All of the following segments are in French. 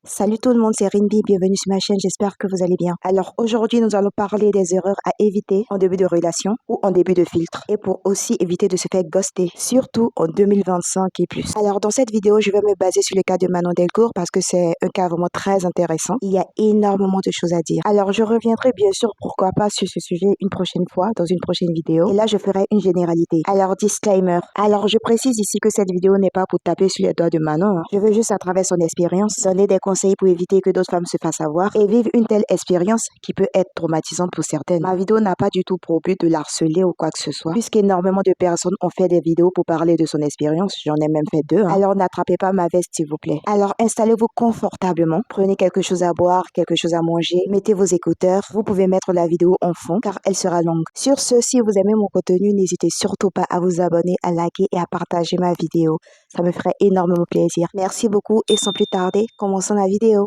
Salut tout le monde, c'est Rinby, bienvenue sur ma chaîne, j'espère que vous allez bien. Alors aujourd'hui, nous allons parler des erreurs à éviter en début de relation ou en début de filtre et pour aussi éviter de se faire ghoster, surtout en 2025 et plus. Alors dans cette vidéo, je vais me baser sur le cas de Manon Delcourt parce que c'est un cas vraiment très intéressant. Il y a énormément de choses à dire. Alors je reviendrai bien sûr, pourquoi pas, sur ce sujet une prochaine fois, dans une prochaine vidéo. Et là, je ferai une généralité. Alors disclaimer. Alors je précise ici que cette vidéo n'est pas pour taper sur les doigts de Manon. Je veux juste à travers son expérience donner des conseils pour éviter que d'autres femmes se fassent avoir et vivent une telle expérience qui peut être traumatisante pour certaines. Ma vidéo n'a pas du tout pour but de l'harceler ou quoi que ce soit, puisqu'énormément de personnes ont fait des vidéos pour parler de son expérience. J'en ai même fait deux. Alors n'attrapez pas ma veste s'il vous plaît. Alors installez-vous confortablement, prenez quelque chose à boire, quelque chose à manger, mettez vos écouteurs. Vous pouvez mettre la vidéo en fond car elle sera longue. Sur ce, si vous aimez mon contenu, n'hésitez surtout pas à vous abonner, à liker et à partager ma vidéo. Ça me ferait énormément plaisir. Merci beaucoup et sans plus tarder, commençons la vidéo.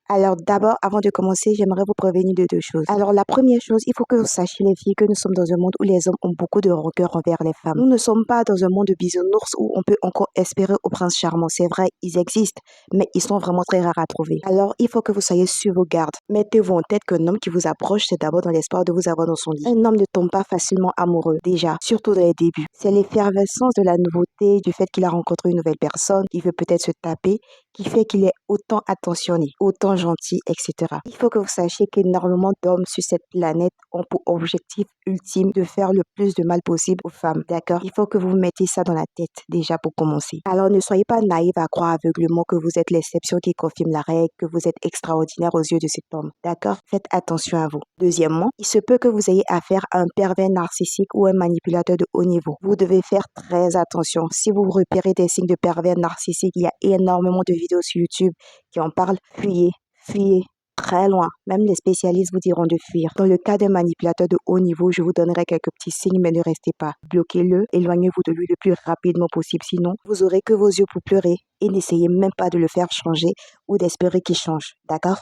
Alors d'abord, avant de commencer, j'aimerais vous prévenir de deux choses. Alors la première chose, il faut que vous sachiez les filles que nous sommes dans un monde où les hommes ont beaucoup de rancœur envers les femmes. Nous ne sommes pas dans un monde de bisounours où on peut encore espérer au prince charmant. C'est vrai, ils existent, mais ils sont vraiment très rares à trouver. Alors il faut que vous soyez sur vos gardes. Mettez-vous en tête qu'un homme qui vous approche, c'est d'abord dans l'espoir de vous avoir dans son lit. Un homme ne tombe pas facilement amoureux, déjà, surtout dans les débuts. C'est l'effervescence de la nouveauté, du fait qu'il a rencontré une nouvelle personne, qui veut peut-être se taper, qui fait qu'il est autant attentionné, autant gentil, etc. Il faut que vous sachiez qu'énormément d'hommes sur cette planète ont pour objectif ultime de faire le plus de mal possible aux femmes, d'accord? Il faut que vous mettiez ça dans la tête, déjà pour commencer. Alors ne soyez pas naïve à croire aveuglément que vous êtes l'exception qui confirme la règle, que vous êtes extraordinaire aux yeux de cet homme, d'accord? Faites attention à vous. Deuxièmement, il se peut que vous ayez affaire à un pervers narcissique ou un manipulateur de haut niveau. Vous devez faire très attention. Si vous repérez des signes de pervers narcissique, il y a énormément de vidéos sur YouTube qui en parlent. Fuyez très loin. Même les spécialistes vous diront de fuir. Dans le cas d'un manipulateur de haut niveau, je vous donnerai quelques petits signes, mais ne restez pas. Bloquez-le, éloignez-vous de lui le plus rapidement possible. Sinon, vous aurez que vos yeux pour pleurer et n'essayez même pas de le faire changer ou d'espérer qu'il change. D'accord?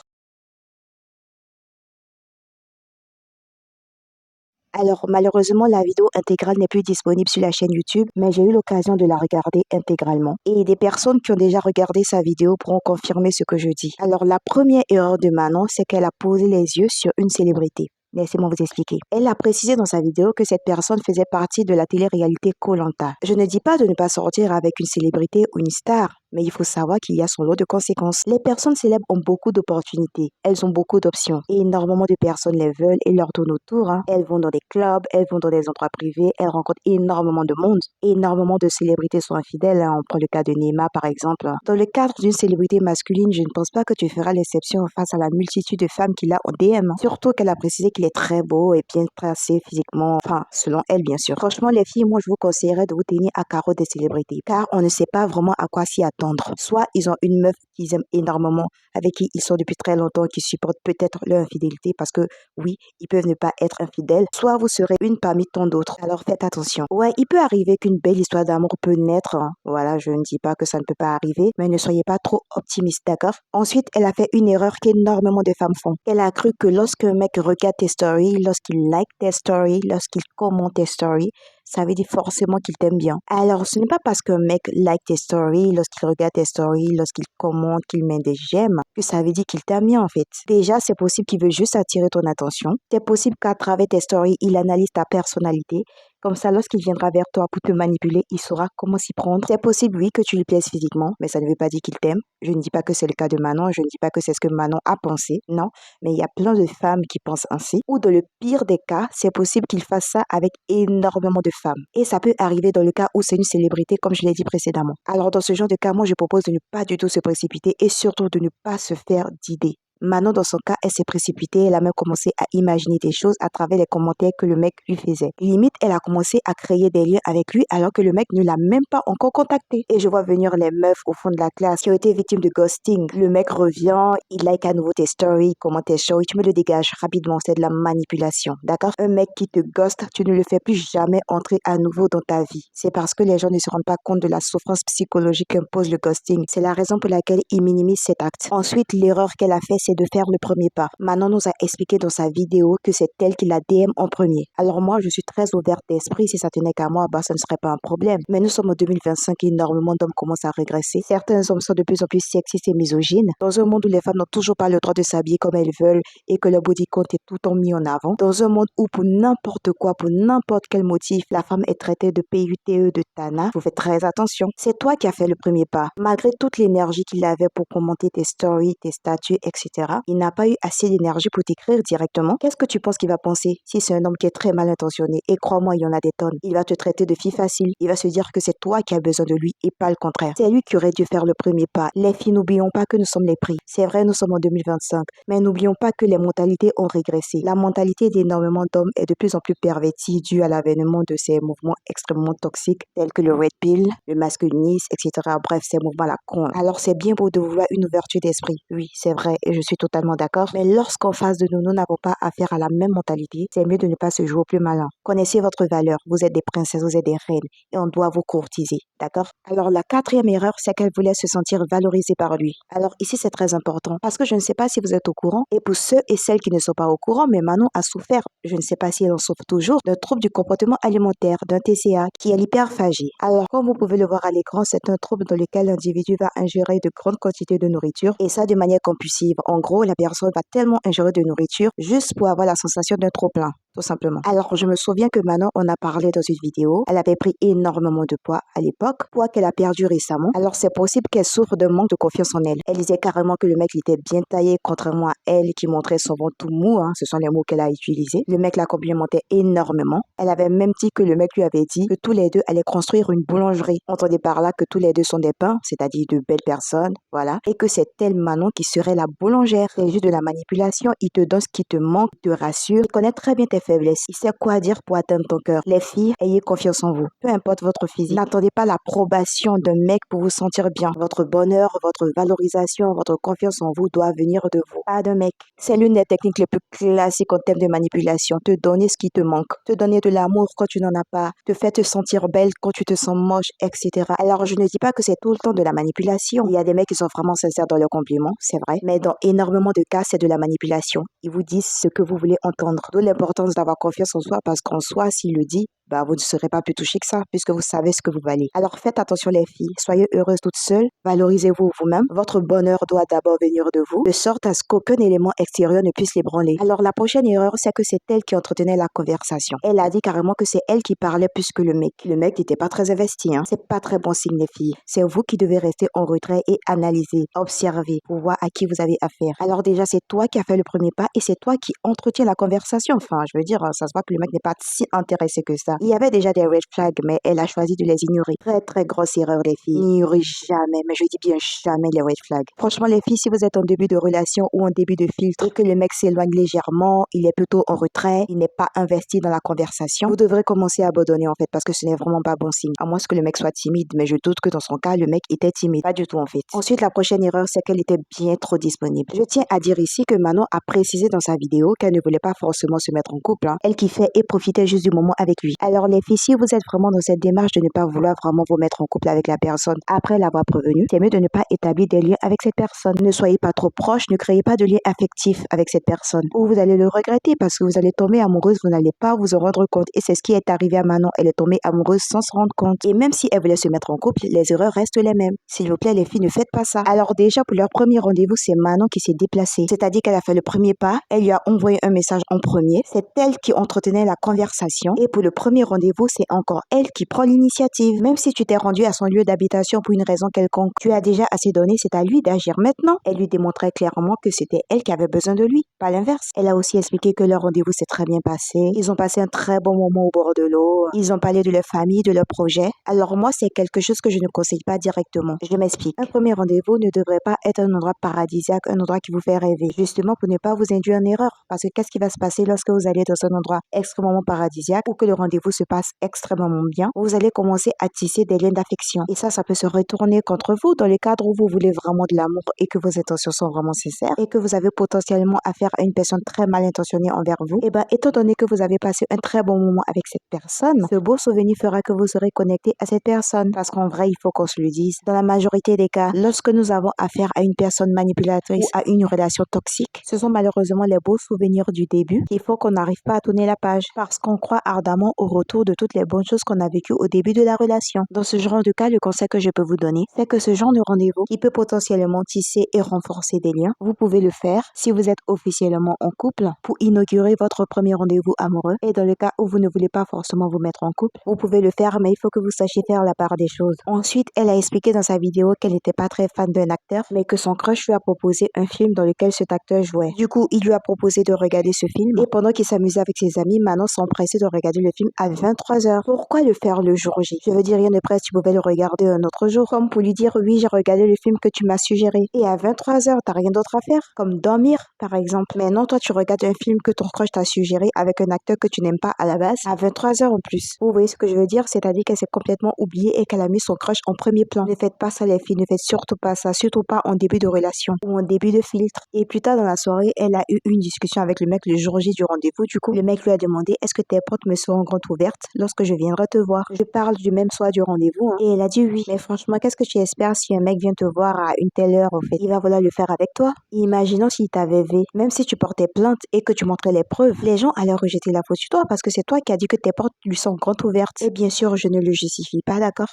Alors, malheureusement, la vidéo intégrale n'est plus disponible sur la chaîne YouTube, mais j'ai eu l'occasion de la regarder intégralement. Et des personnes qui ont déjà regardé sa vidéo pourront confirmer ce que je dis. Alors, la première erreur de Manon, c'est qu'elle a posé les yeux sur une célébrité. Laissez-moi vous expliquer. Elle a précisé dans sa vidéo que cette personne faisait partie de la télé-réalité koh. Je ne dis pas de ne pas sortir avec une célébrité ou une star, mais il faut savoir qu'il y a son lot de conséquences. Les personnes célèbres ont beaucoup d'opportunités, elles ont beaucoup d'options et énormément de personnes les veulent et leur tournent autour. Elles vont dans des clubs, elles vont dans des endroits privés, elles rencontrent énormément de monde. Énormément de célébrités sont infidèles, on prend le cas de Neymar par exemple. Dans le cadre d'une célébrité masculine, je ne pense pas que tu feras l'exception face à la multitude de femmes qu'il a en DM. Surtout qu'elle a précisé qu'il est très beau et bien tracé physiquement, enfin selon elle bien sûr. Franchement les filles, moi je vous conseillerais de vous tenir à carreau des célébrités car on ne sait pas vraiment à quoi s'y attendre. Soit ils ont une meuf qu'ils aiment énormément, avec qui ils sont depuis très longtemps, qui supportent peut-être leur infidélité parce que oui, ils peuvent ne pas être infidèles. Soit vous serez une parmi tant d'autres. Alors faites attention. Ouais, il peut arriver qu'une belle histoire d'amour peut naître. Voilà, je ne dis pas que ça ne peut pas arriver, mais ne soyez pas trop optimiste, d'accord? Ensuite, elle a fait une erreur qu'énormément de femmes font. Elle a cru que lorsqu'un mec regarde tes stories, lorsqu'il like tes stories, lorsqu'il commente tes stories, ça veut dire forcément qu'il t'aime bien. Alors, ce n'est pas parce qu'un mec like tes stories, lorsqu'il regarde tes stories, lorsqu'il commente, qu'il met des j'aime, que ça veut dire qu'il t'aime bien en fait. Déjà, c'est possible qu'il veut juste attirer ton attention. C'est possible qu'à travers tes stories, il analyse ta personnalité. Comme ça, lorsqu'il viendra vers toi pour te manipuler, il saura comment s'y prendre. C'est possible, oui, que tu lui plaises physiquement, mais ça ne veut pas dire qu'il t'aime. Je ne dis pas que c'est le cas de Manon, je ne dis pas que c'est ce que Manon a pensé, non. Mais il y a plein de femmes qui pensent ainsi. Ou dans le pire des cas, c'est possible qu'il fasse ça avec énormément de femmes. Et ça peut arriver dans le cas où c'est une célébrité, comme je l'ai dit précédemment. Alors dans ce genre de cas, moi je propose de ne pas du tout se précipiter et surtout de ne pas se faire d'idées. Manon, dans son cas, elle s'est précipitée, elle a même commencé à imaginer des choses à travers les commentaires que le mec lui faisait. Limite, elle a commencé à créer des liens avec lui alors que le mec ne l'a même pas encore contacté. Et je vois venir les meufs au fond de la classe qui ont été victimes de ghosting. Le mec revient, il like à nouveau tes stories, il commente tes stories, tu me le dégages rapidement, c'est de la manipulation, d'accord? Un mec qui te ghost, tu ne le fais plus jamais entrer à nouveau dans ta vie. C'est parce que les gens ne se rendent pas compte de la souffrance psychologique qu'impose le ghosting. C'est la raison pour laquelle il minimise cet acte. Ensuite, l'erreur qu'elle a fait, c'est de faire le premier pas. Manon nous a expliqué dans sa vidéo que c'est elle qui la DM en premier. Alors moi, je suis très ouverte d'esprit. Si ça tenait qu'à moi, bah, ça ne serait pas un problème. Mais nous sommes en 2025 et énormément d'hommes commencent à régresser. Certains hommes sont de plus en plus sexistes et misogynes. Dans un monde où les femmes n'ont toujours pas le droit de s'habiller comme elles veulent et que leur body count est tout le temps mis en avant. Dans un monde où pour n'importe quoi, pour n'importe quel motif, la femme est traitée de PUTE, de Tana, vous faites très attention. C'est toi qui as fait le premier pas. Malgré toute l'énergie qu'il avait pour commenter tes stories, tes statuts, etc., il n'a pas eu assez d'énergie pour t'écrire directement. Qu'est-ce que tu penses qu'il va penser si c'est un homme qui est très mal intentionné? Et crois-moi, il y en a des tonnes. Il va te traiter de fille facile. Il va se dire que c'est toi qui as besoin de lui et pas le contraire. C'est lui qui aurait dû faire le premier pas. Les filles, n'oublions pas que nous sommes les prix. C'est vrai, nous sommes en 2025, mais n'oublions pas que les mentalités ont régressé. La mentalité d'énormément d'hommes est de plus en plus pervertie due à l'avènement de ces mouvements extrêmement toxiques tels que le red pill, le masculinisme, etc. Bref, ces mouvements à la con. Alors c'est bien beau de vouloir une ouverture d'esprit. Oui, c'est vrai et je suis totalement d'accord. Mais lorsqu'en face de nous, nous n'avons pas affaire à la même mentalité, c'est mieux de ne pas se jouer au plus malin. Connaissez votre valeur. Vous êtes des princesses, vous êtes des reines et on doit vous courtiser. D'accord? Alors la quatrième erreur, c'est qu'elle voulait se sentir valorisée par lui. Alors ici, c'est très important parce que je ne sais pas si vous êtes au courant et pour ceux et celles qui ne sont pas au courant, mais Manon a souffert, je ne sais pas si elle en souffre toujours, d'un trouble du comportement alimentaire, d'un TCA, qui est l'hyperphagie. Alors, comme vous pouvez le voir à l'écran, c'est un trouble dans lequel l'individu va ingérer de grandes quantités de nourriture et ça de manière compulsive. En gros, la personne va tellement ingérer de nourriture juste pour avoir la sensation d'un trop-plein. Tout simplement. Alors, je me souviens que Manon en a parlé dans une vidéo. Elle avait pris énormément de poids à l'époque, poids qu'elle a perdu récemment. Alors, c'est possible qu'elle souffre d'un manque de confiance en elle. Elle disait carrément que le mec il était bien taillé, contrairement à elle qui montrait son ventre tout mou. Ce sont les mots qu'elle a utilisés. Le mec la complimentait énormément. Elle avait même dit que le mec lui avait dit que tous les deux allaient construire une boulangerie. Entendez par là que tous les deux sont des pains, c'est-à-dire de belles personnes, voilà. Et que c'est elle, Manon, qui serait la boulangère. C'est juste de la manipulation. Il te donne ce qui te manque, il te rassure. Il connaît très bien tes faiblesses. Il sait quoi dire pour atteindre ton cœur. Les filles, ayez confiance en vous. Peu importe votre physique. N'attendez pas l'approbation d'un mec pour vous sentir bien. Votre bonheur, votre valorisation, votre confiance en vous doit venir de vous, pas d'un mec. C'est l'une des techniques les plus classiques en termes de manipulation. Te donner ce qui te manque. Te donner de l'amour quand tu n'en as pas. Te faire te sentir belle quand tu te sens moche, etc. Alors, je ne dis pas que c'est tout le temps de la manipulation. Il y a des mecs qui sont vraiment sincères dans leurs compliments, c'est vrai. Mais dans énormément de cas, c'est de la manipulation. Ils vous disent ce que vous voulez entendre. D'où l'importance d'avoir confiance en soi parce qu'en soi, s'il le dit, bah, vous ne serez pas plus touché que ça puisque vous savez ce que vous valez. Alors faites attention les filles, soyez heureuses toutes seules, valorisez-vous vous-même. Votre bonheur doit d'abord venir de vous, de sorte à ce qu'aucun élément extérieur ne puisse l'ébranler. Alors la prochaine erreur, c'est que c'est elle qui entretenait la conversation. Elle a dit carrément que c'est elle qui parlait plus que le mec. Le mec n'était pas très investi, C'est pas très bon signe les filles. C'est vous qui devez rester en retrait et analyser, observer pour voir à qui vous avez affaire. Alors déjà, c'est toi qui as fait le premier pas et c'est toi qui entretiens la conversation. Enfin, je veux dire, ça se voit que le mec n'est pas si intéressé que ça. Il y avait déjà des red flags, mais elle a choisi de les ignorer. Très très grosse erreur les filles. N'ignorez jamais, mais je dis bien jamais les red flags. Franchement les filles, si vous êtes en début de relation ou en début de filtre et que le mec s'éloigne légèrement, il est plutôt en retrait, il n'est pas investi dans la conversation, vous devrez commencer à abandonner en fait parce que ce n'est vraiment pas bon signe. À moins que le mec soit timide, mais je doute que dans son cas, le mec était timide. Pas du tout en fait. Ensuite, la prochaine erreur, c'est qu'elle était bien trop disponible. Je tiens à dire ici que Manon a précisé dans sa vidéo qu'elle ne voulait pas forcément se mettre en couple. Elle kiffait et profitait juste du moment avec lui. Alors les filles, si vous êtes vraiment dans cette démarche de ne pas vouloir vraiment vous mettre en couple avec la personne après l'avoir prévenue, c'est mieux de ne pas établir des liens avec cette personne. Ne soyez pas trop proche, ne créez pas de lien affectif avec cette personne. Ou vous allez le regretter parce que vous allez tomber amoureuse, vous n'allez pas vous en rendre compte. Et c'est ce qui est arrivé à Manon. Elle est tombée amoureuse sans se rendre compte. Et même si elle voulait se mettre en couple, les erreurs restent les mêmes. S'il vous plaît, les filles, ne faites pas ça. Alors déjà, pour leur premier rendez-vous, c'est Manon qui s'est déplacée. C'est-à-dire qu'elle a fait le premier pas, elle lui a envoyé un message en premier. C'est elle qui entretenait la conversation. Et pour le premier rendez-vous, c'est encore elle qui prend l'initiative. Même si tu t'es rendu à son lieu d'habitation pour une raison quelconque, tu as déjà assez donné, c'est à lui d'agir maintenant. Elle lui démontrait clairement que c'était elle qui avait besoin de lui, pas l'inverse. Elle a aussi expliqué que leur rendez-vous s'est très bien passé. Ils ont passé un très bon moment au bord de l'eau. Ils ont parlé de leur famille, de leur projet. Alors moi, c'est quelque chose que je ne conseille pas directement. Je m'explique. Un premier rendez-vous ne devrait pas être un endroit paradisiaque, un endroit qui vous fait rêver. Justement pour ne pas vous induire en erreur. Parce que qu'est-ce qui va se passer lorsque vous allez dans un endroit extrêmement paradisiaque ou que le rendez-vous rendez-vous se passe extrêmement bien, vous allez commencer à tisser des liens d'affection. Et ça peut se retourner contre vous dans le cadre où vous voulez vraiment de l'amour et que vos intentions sont vraiment sincères et que vous avez potentiellement affaire à une personne très mal intentionnée envers vous. Et ben, étant donné que vous avez passé un très bon moment avec cette personne, ce beau souvenir fera que vous serez connecté à cette personne. Parce qu'en vrai, il faut qu'on se le dise, dans la majorité des cas, lorsque nous avons affaire à une personne manipulatrice ou à une relation toxique, ce sont malheureusement les beaux souvenirs du début qui font qu'on n'arrive pas à tourner la page parce qu'on croit ardemment au retour de toutes les bonnes choses qu'on a vécues au début de la relation. Dans ce genre de cas, le conseil que je peux vous donner, c'est que ce genre de rendez-vous qui peut potentiellement tisser et renforcer des liens, vous pouvez le faire si vous êtes officiellement en couple pour inaugurer votre premier rendez-vous amoureux. Et dans le cas où vous ne voulez pas forcément vous mettre en couple, vous pouvez le faire, mais il faut que vous sachiez faire la part des choses. Ensuite, elle a expliqué dans sa vidéo qu'elle n'était pas très fan d'un acteur, mais que son crush lui a proposé un film dans lequel cet acteur jouait. Du coup, il lui a proposé de regarder ce film et pendant qu'il s'amusait avec ses amis, Manon s'empressait de regarder le film à 23h. Pourquoi le faire le jour J? Je veux dire, rien de presse, tu pouvais le regarder un autre jour, comme pour lui dire oui, j'ai regardé le film que tu m'as suggéré. Et à 23h, t'as rien d'autre à faire, comme dormir, par exemple. Mais non, toi, tu regardes un film que ton crush t'a suggéré avec un acteur que tu n'aimes pas à la base, à 23h en plus. Vous voyez ce que je veux dire? C'est-à-dire qu'elle s'est complètement oubliée et qu'elle a mis son crush en premier plan. Ne faites pas ça, les filles, ne faites surtout pas ça, surtout pas en début de relation ou en début de filtre. Et plus tard dans la soirée, elle a eu une discussion avec le mec le jour J du rendez-vous. Du coup, le mec lui a demandé est-ce que tes portes me seront grandes ouvertes lorsque je viendrai te voir? Je parle du même soir du rendez-vous, hein. Et elle a dit oui. Mais franchement, qu'est-ce que tu espères si un mec vient te voir à une telle heure, au fait? Il va vouloir le faire avec toi? Imaginons s'il t'avait vu, même si tu portais plainte et que tu montrais les preuves, les gens allaient rejeter la faute sur toi parce que c'est toi qui as dit que tes portes lui sont grandes ouvertes. Et bien sûr, je ne le justifie pas, d'accord?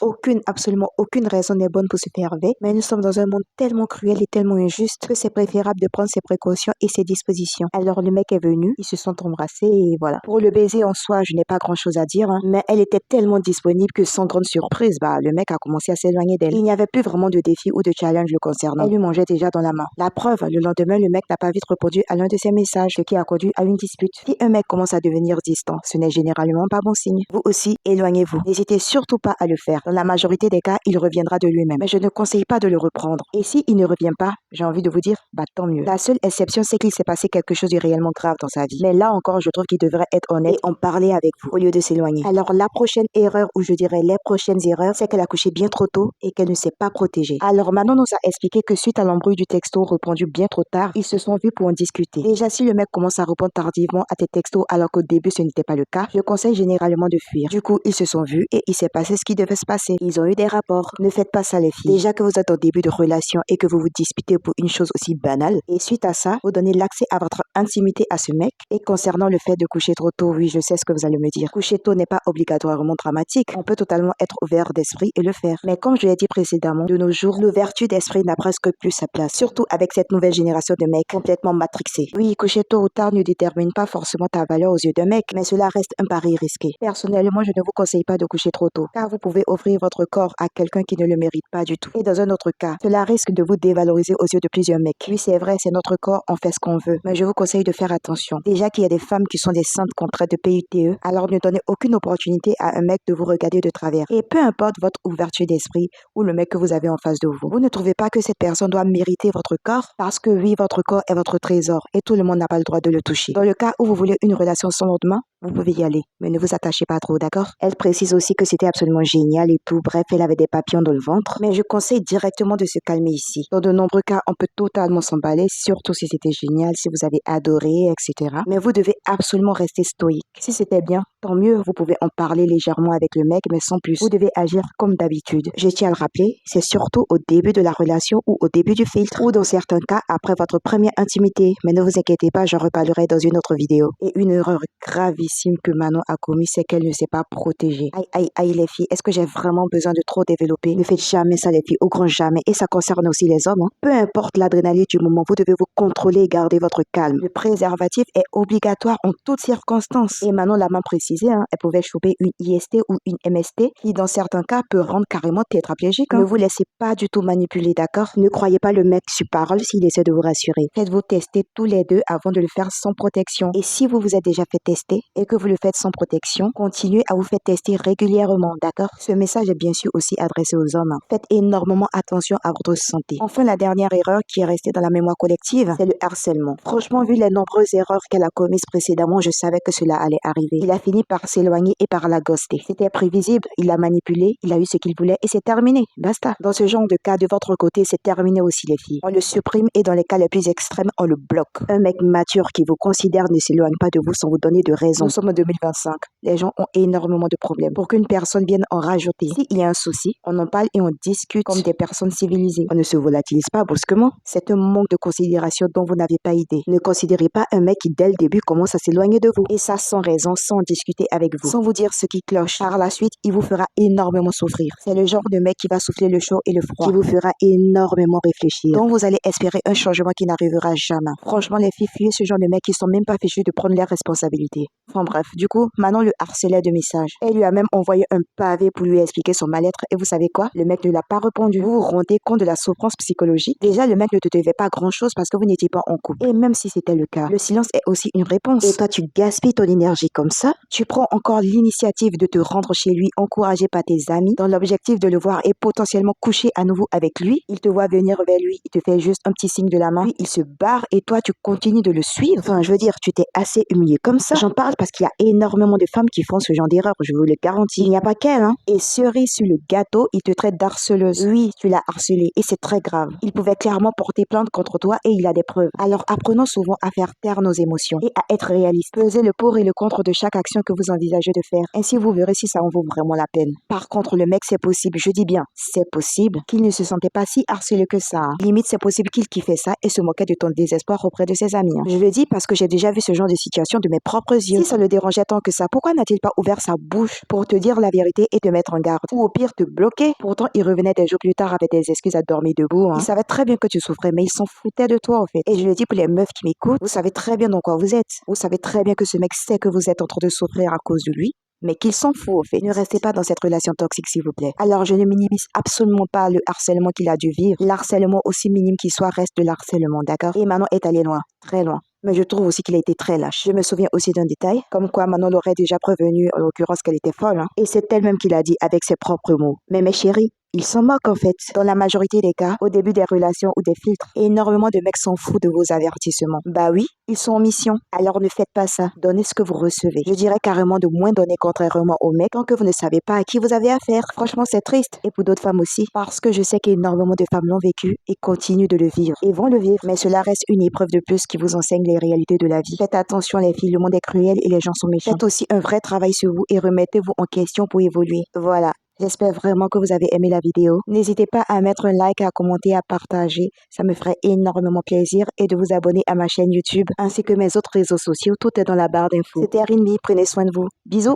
Absolument aucune raison n'est bonne pour se faire ver, mais nous sommes dans un monde tellement cruel et tellement injuste que c'est préférable de prendre ses précautions et ses dispositions. Alors le mec est venu, ils se sont embrassés et voilà. Pour le baiser en soi, je n'ai pas grand chose à dire, hein, mais elle était tellement disponible que sans grande surprise, le mec a commencé à s'éloigner d'elle. Il n'y avait plus vraiment de défi ou de challenge le concernant. Elle lui mangeait déjà dans la main. La preuve, le lendemain, le mec n'a pas vite répondu à l'un de ses messages, ce qui a conduit à une dispute. Si un mec commence à devenir distant, ce n'est généralement pas bon signe. Vous aussi, éloignez-vous. N'hésitez surtout pas à le faire. Dans la majorité des cas, il reviendra de lui-même. Mais je ne conseille pas de le reprendre. Et si il ne revient pas, j'ai envie de vous dire, tant mieux. La seule exception, c'est qu'il s'est passé quelque chose de réellement grave dans sa vie. Mais là encore, je trouve qu'il devrait être honnête et en parler avec vous au lieu de s'éloigner. Alors la prochaine erreur, ou je dirais les prochaines erreurs, c'est qu'elle a couché bien trop tôt et qu'elle ne s'est pas protégée. Alors Manon nous a expliqué que suite à l'embrouille du texto répondu bien trop tard, ils se sont vus pour en discuter. Déjà, si le mec commence à répondre tardivement à tes textos alors qu'au début ce n'était pas le cas, je conseille généralement de fuir. Du coup, ils se sont vus et il s'est passé ce qui devait se passer. Ils ont eu des rapports. Ne faites pas ça les filles. Déjà que vous êtes en début de relation et que vous vous disputez pour une chose aussi banale, et suite à ça, vous donnez l'accès à votre intimité à ce mec. Et concernant le fait de coucher trop tôt, oui, je sais ce que vous allez me dire. Coucher tôt n'est pas obligatoirement dramatique. On peut totalement être ouvert d'esprit et le faire. Mais comme je l'ai dit précédemment, de nos jours, l'ouverture d'esprit n'a presque plus sa place. Surtout avec cette nouvelle génération de mecs complètement matrixés. Oui, coucher tôt ou tard ne détermine pas forcément ta valeur aux yeux d'un mec, mais cela reste un pari risqué. Personnellement, je ne vous conseille pas de coucher trop tôt, car vous pouvez offrir votre corps à quelqu'un qui ne le mérite pas du tout. Et dans un autre cas, cela risque de vous dévaloriser aux yeux de plusieurs mecs. Oui, c'est vrai, c'est notre corps, on fait ce qu'on veut, mais je vous conseille de faire attention. Déjà qu'il y a des femmes qui sont des saintes contraintes de PUTE, alors ne donnez aucune opportunité à un mec de vous regarder de travers. Et peu importe votre ouverture d'esprit ou le mec que vous avez en face de vous, vous ne trouvez pas que cette personne doit mériter votre corps? Parce que oui, votre corps est votre trésor et tout le monde n'a pas le droit de le toucher. Dans le cas où vous voulez une relation sans lendemain, vous pouvez y aller, mais ne vous attachez pas trop, d'accord? Elle précise aussi que c'était absolument génial et tout, bref, elle avait des papillons dans le ventre, mais je conseille directement de se calmer ici. Dans de nombreux cas, on peut totalement s'emballer, surtout si c'était génial, si vous avez adoré, etc. Mais vous devez absolument rester stoïque. Si c'était bien, tant mieux, vous pouvez en parler légèrement avec le mec, mais sans plus. Vous devez agir comme d'habitude. Je tiens à le rappeler, c'est surtout au début de la relation ou au début du filtre, ou dans certains cas, après votre première intimité. Mais ne vous inquiétez pas, j'en reparlerai dans une autre vidéo. Et une erreur gravissime que Manon a commis, c'est qu'elle ne s'est pas protégée. Aïe, aïe, aïe les filles, est-ce que j'ai vraiment besoin de trop développer? Ne faites jamais ça les filles, au grand jamais. Et ça concerne aussi les hommes, hein. Peu importe l'adrénaline du moment, vous devez vous contrôler et garder votre calme. Le préservatif est obligatoire en toutes circonstances. Et Manon l'a même précisé, hein, elle pouvait choper une IST ou une MST qui dans certains cas peut rendre carrément tétraplégique. Ne vous laissez pas du tout manipuler, d'accord? Ne croyez pas le mec sur parole s'il essaie de vous rassurer. Faites-vous tester tous les deux avant de le faire sans protection. Et si vous vous êtes déjà fait tester et que vous le faites sans protection, continuez à vous faire tester régulièrement, d'accord? Ce message est bien sûr aussi adressé aux hommes, hein. Faites énormément attention à votre santé. Enfin, la dernière erreur qui est restée dans la mémoire collective, c'est le harcèlement. Franchement, vu les nombreuses erreurs qu'elle a commises précédemment, je savais que cela allait arriver. Il a fini finit par s'éloigner et par la ghoster. C'était prévisible, il l'a manipulé, il a eu ce qu'il voulait et c'est terminé. Basta. Dans ce genre de cas, de votre côté, c'est terminé aussi les filles. On le supprime et dans les cas les plus extrêmes, on le bloque. Un mec mature qui vous considère ne s'éloigne pas de vous sans vous donner de raison. Nous sommes en 2025. Les gens ont énormément de problèmes. Pour qu'une personne vienne en rajouter, s'il y a un souci, on en parle et on discute comme des personnes civilisées. On ne se volatilise pas brusquement. C'est un manque de considération dont vous n'avez pas idée. Ne considérez pas un mec qui dès le début commence à s'éloigner de vous. Et ça sans raison, sans discuter avec vous, sans vous dire ce qui cloche. Par la suite, il vous fera énormément souffrir. C'est le genre de mec qui va souffler le chaud et le froid, qui vous fera énormément réfléchir, dont vous allez espérer un changement qui n'arrivera jamais. Franchement, les filles, fuyez ce genre de mecs qui sont même pas fichus de prendre leurs responsabilités. Enfin bref, du coup, Manon le harcelait de messages. Elle lui a même envoyé un pavé pour lui expliquer son mal-être et vous savez quoi? Le mec ne l'a pas répondu. Vous vous rendez compte de la souffrance psychologique? Déjà, le mec ne te devait pas grand-chose parce que vous n'étiez pas en couple. Et même si c'était le cas, le silence est aussi une réponse. Et toi, tu gaspilles ton énergie comme ça? Tu prends encore l'initiative de te rendre chez lui, encouragé par tes amis, dans l'objectif de le voir et potentiellement coucher à nouveau avec lui. Il te voit venir vers lui, il te fait juste un petit signe de la main, puis il se barre et toi, tu continues de le suivre. Enfin, je veux dire, tu t'es assez humilié comme ça. J'en parle parce qu'il y a énormément de femmes qui font ce genre d'erreur, je vous le garantis. Il n'y a pas qu'elle, hein. Et cerise sur le gâteau, il te traite d'harceleuse. Oui, tu l'as harcelé et c'est très grave. Il pouvait clairement porter plainte contre toi et il a des preuves. Alors apprenons souvent à faire taire nos émotions et à être réalistes. Pesez le pour et le contre de chaque action que vous envisagez de faire. Ainsi, vous verrez si ça en vaut vraiment la peine. Par contre, le mec, c'est possible, je dis bien, c'est possible qu'il ne se sentait pas si harcelé que ça, hein. Limite, c'est possible qu'il kiffait ça et se moquait de ton désespoir auprès de ses amis, hein. Je le dis parce que j'ai déjà vu ce genre de situation de mes propres yeux. Si ça le dérangeait tant que ça, pourquoi n'a-t-il pas ouvert sa bouche pour te dire la vérité et te mettre en garde? Ou au pire, te bloquer? Pourtant, il revenait des jours plus tard avec des excuses à dormir debout, hein. Il savait très bien que tu souffrais, mais il s'en foutait de toi, en fait. Et je le dis pour les meufs qui m'écoutent, vous savez très bien dans quoi vous êtes. Vous savez très bien que ce mec sait que vous êtes en train de souffrir à cause de lui, mais qu'il s'en fout au fait. Ne restez pas dans cette relation toxique s'il vous plaît. Alors je ne minimise absolument pas le harcèlement qu'il a dû vivre. L'harcèlement aussi minime qu'il soit reste de l'harcèlement, d'accord? Et Manon est allé loin, très loin. Mais je trouve aussi qu'il a été très lâche. Je me souviens aussi d'un détail, comme quoi Manon l'aurait déjà prévenu, en l'occurrence qu'elle était folle, hein. Et c'est elle-même qui l'a dit avec ses propres mots. Mais mes chéris, ils s'en moquent en fait. Dans la majorité des cas, au début des relations ou des filtres, énormément de mecs s'en foutent de vos avertissements. Bah oui, ils sont en mission. Alors ne faites pas ça. Donnez ce que vous recevez. Je dirais carrément de moins donner contrairement aux mecs tant que vous ne savez pas à qui vous avez affaire. Franchement, c'est triste. Et pour d'autres femmes aussi. Parce que je sais qu'énormément de femmes l'ont vécu et continuent de le vivre. Et vont le vivre. Mais cela reste une épreuve de plus qui vous enseigne les réalités de la vie. Faites attention les filles, le monde est cruel et les gens sont méchants. Faites aussi un vrai travail sur vous et remettez-vous en question pour évoluer. Voilà. J'espère vraiment que vous avez aimé la vidéo. N'hésitez pas à mettre un like, à commenter, à partager. Ça me ferait énormément plaisir et de vous abonner à ma chaîne YouTube ainsi que mes autres réseaux sociaux. Tout est dans la barre d'infos. C'était Rinmi, prenez soin de vous. Bisous.